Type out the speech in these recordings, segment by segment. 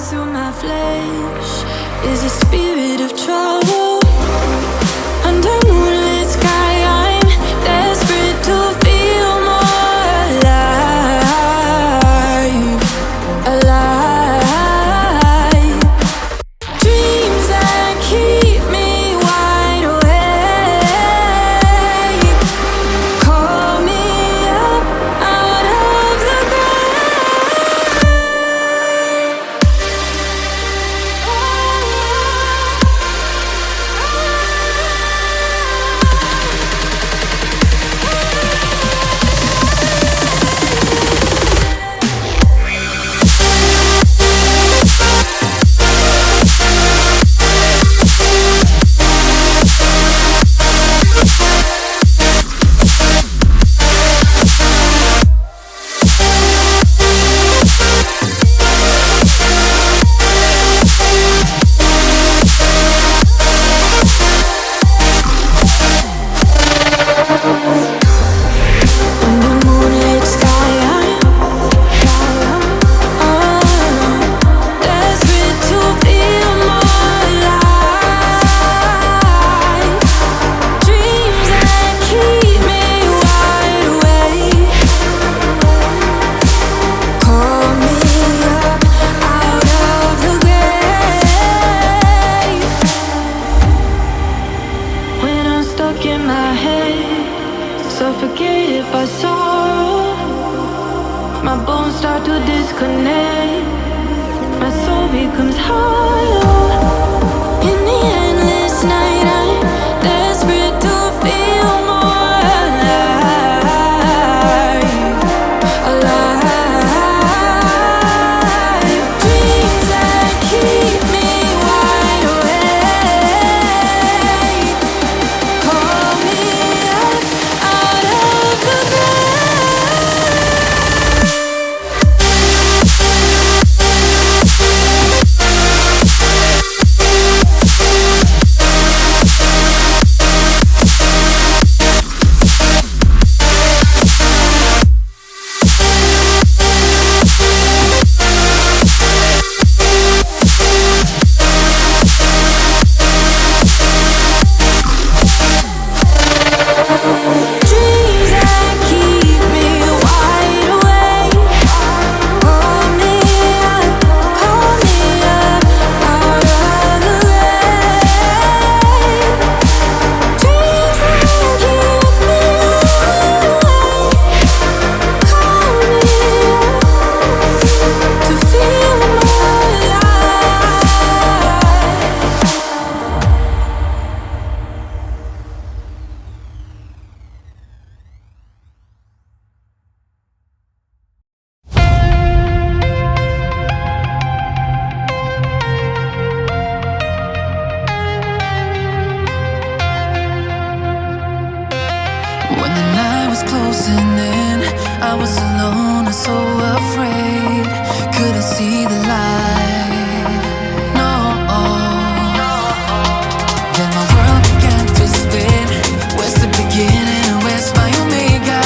through my flesh is a spirit of trouble. Under moonlit sky, I'm desperate to feel more alive, alive. Dreams that keep me wide awake. Call me up out of the in my head, suffocated by sorrow. My bones start to disconnect. My soul becomes hollow. In the endless night, I'm desperate to feel more alive, alive. Dreams that keep me wide awake. Call me up out of the dreams that keep me wide awake. Call me up out of the grave. Dreams that keep me awake. Call me up to feel more When the night was closing in, I was alone and so afraid. Couldn't see the light, no. Then my world began to spin. Where's the beginning and where's my omega?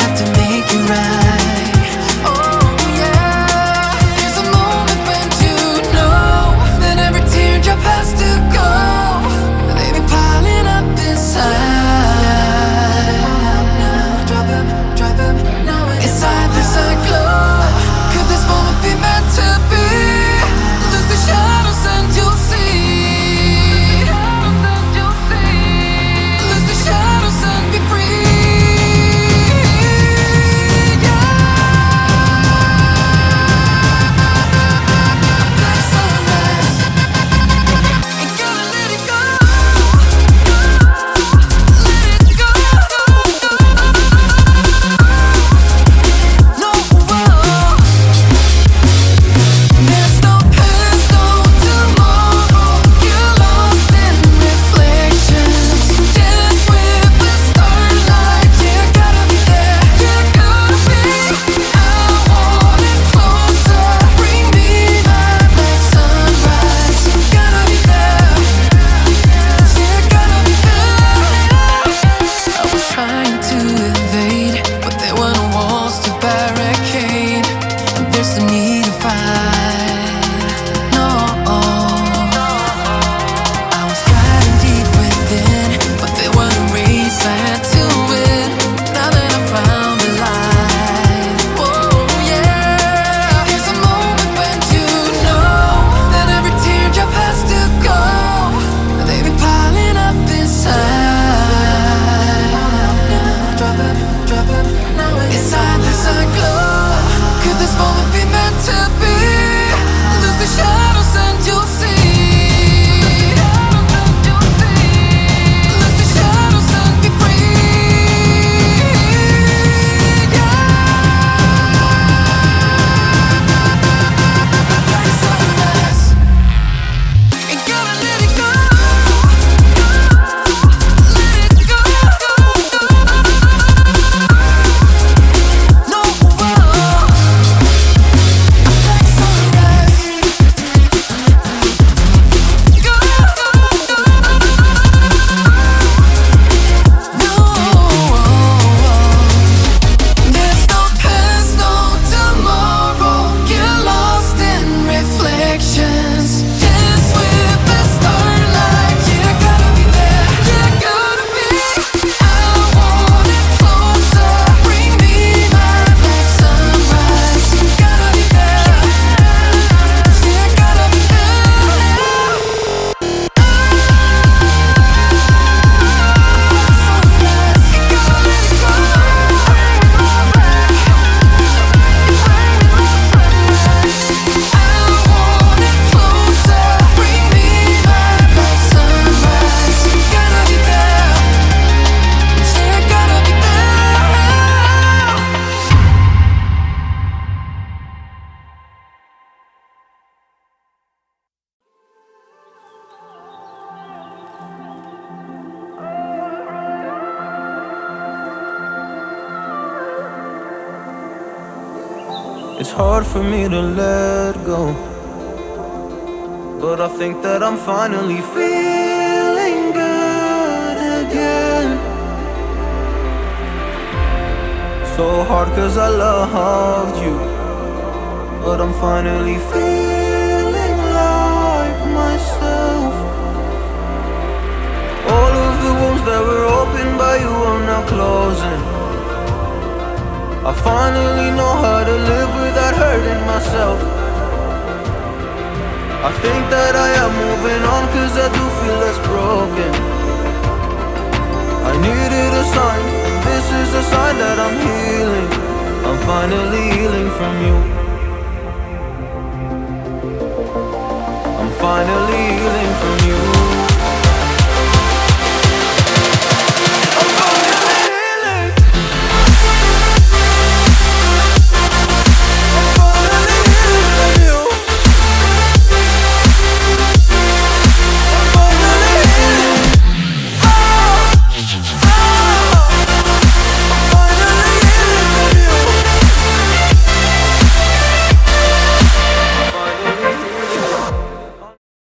Have to make it right. Oh yeah. There's a moment when you know that every teardrop has to go. They be piling up inside. Inside there's a glow. Could this moment be meant to be? It's hard for me to let go, but I think that I'm finally feeling good again. So hard cause I loved you, but I'm finally feeling like myself. All of the wounds that were opened by you are now closing. I finally know how to live without hurting myself. I think that I am moving on cause I do feel less broken. I needed a sign, this is a sign that I'm healing. I'm finally healing from you. I'm finally